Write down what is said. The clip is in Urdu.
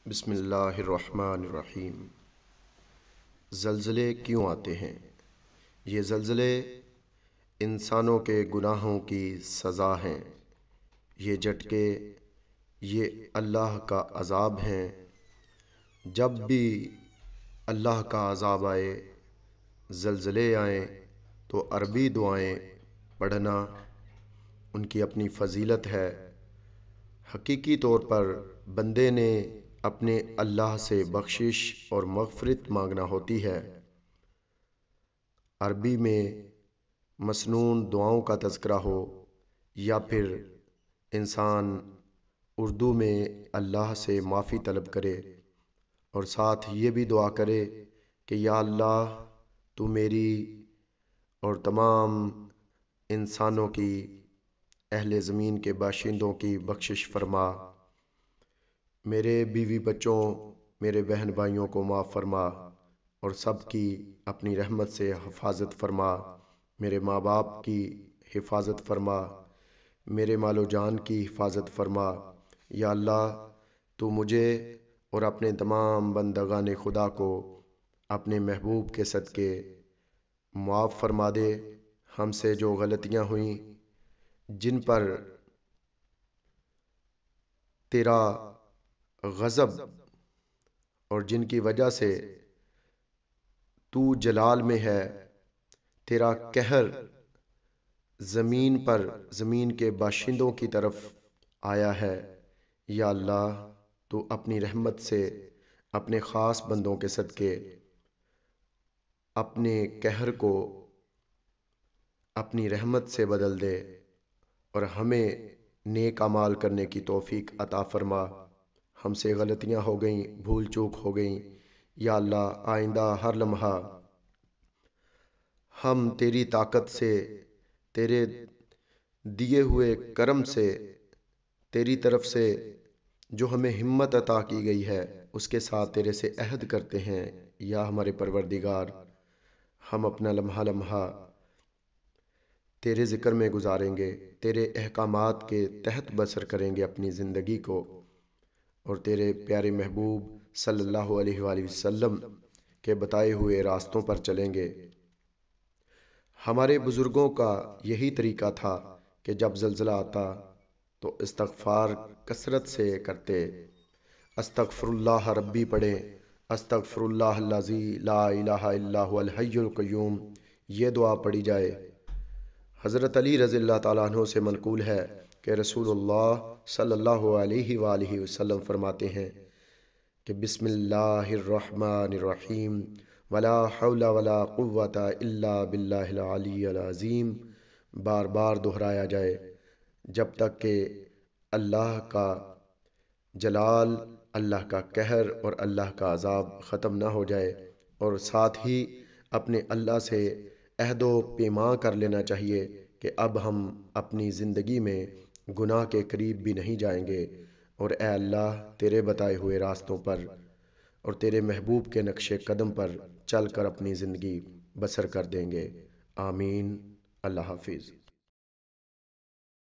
بسم اللہ الرحمن الرحیم۔ زلزلے کیوں آتے ہیں؟ یہ زلزلے انسانوں کے گناہوں کی سزا ہیں۔ یہ جھٹکے یہ اللہ کا عذاب ہیں۔ جب بھی اللہ کا عذاب آئے، زلزلے آئیں، تو عربی دعائیں پڑھنا ان کی اپنی فضیلت ہے۔ حقیقی طور پر بندے نے اپنے اللہ سے بخشش اور مغفرت مانگنا ہوتی ہے۔ عربی میں مسنون دعاؤں کا تذکرہ ہو یا پھر انسان اردو میں اللہ سے معافی طلب کرے اور ساتھ یہ بھی دعا کرے کہ یا اللہ تو میری اور تمام انسانوں کی، اہل زمین کے باشندوں کی بخشش فرما، میرے بیوی بچوں، میرے بہن بھائیوں کو معاف فرما اور سب کی اپنی رحمت سے حفاظت فرما، میرے ماں باپ کی حفاظت فرما، میرے مال و جان کی حفاظت فرما۔ یا اللہ تو مجھے اور اپنے تمام بندگان خدا کو اپنے محبوب کے صدقے معاف فرما دے۔ ہم سے جو غلطیاں ہوئیں، جن پر تیرا غضب اور جن کی وجہ سے تو جلال میں ہے، تیرا قہر زمین پر زمین کے باشندوں کی طرف آیا ہے، یا اللہ تو اپنی رحمت سے اپنے خاص بندوں کے صدقے اپنے قہر کو اپنی رحمت سے بدل دے اور ہمیں نیک اعمال کرنے کی توفیق عطا فرما۔ ہم سے غلطیاں ہو گئیں، بھول چوک ہو گئیں، یا اللہ آئندہ ہر لمحہ ہم تیری طاقت سے، تیرے دیے ہوئے کرم سے، تیری طرف سے جو ہمیں ہمت عطا کی گئی ہے اس کے ساتھ تیرے سے عہد کرتے ہیں۔ یا ہمارے پروردگار، ہم اپنا لمحہ لمحہ تیرے ذکر میں گزاریں گے، تیرے احکامات کے تحت بسر کریں گے اپنی زندگی کو، اور تیرے پیارے محبوب صلی اللہ علیہ وآلہ وسلم کے بتائے ہوئے راستوں پر چلیں گے۔ ہمارے بزرگوں کا یہی طریقہ تھا کہ جب زلزلہ آتا تو استغفار کثرت سے کرتے۔ استغفر اللہ ربی پڑھیں، استغفر اللہ الذی لا الہ الا هو الحی القیوم، یہ دعا پڑھی جائے۔ حضرت علی رضی اللہ تعالیٰ عنہ سے منقول ہے کہ رسول اللہ صلی اللہ علیہ وآلہ وسلم فرماتے ہیں کہ بسم اللہ الرحمن الرحیم ولا حول ولا قوة الا باللہ العلی العظیم بار بار دہرایا جائے، جب تک کہ اللہ کا جلال، اللہ کا قہر اور اللہ کا عذاب ختم نہ ہو جائے۔ اور ساتھ ہی اپنے اللہ سے عہد و پیمان کر لینا چاہیے کہ اب ہم اپنی زندگی میں گناہ کے قریب بھی نہیں جائیں گے، اور اے اللہ تیرے بتائے ہوئے راستوں پر اور تیرے محبوب کے نقش قدم پر چل کر اپنی زندگی بسر کر دیں گے۔ آمین۔ اللہ حافظ۔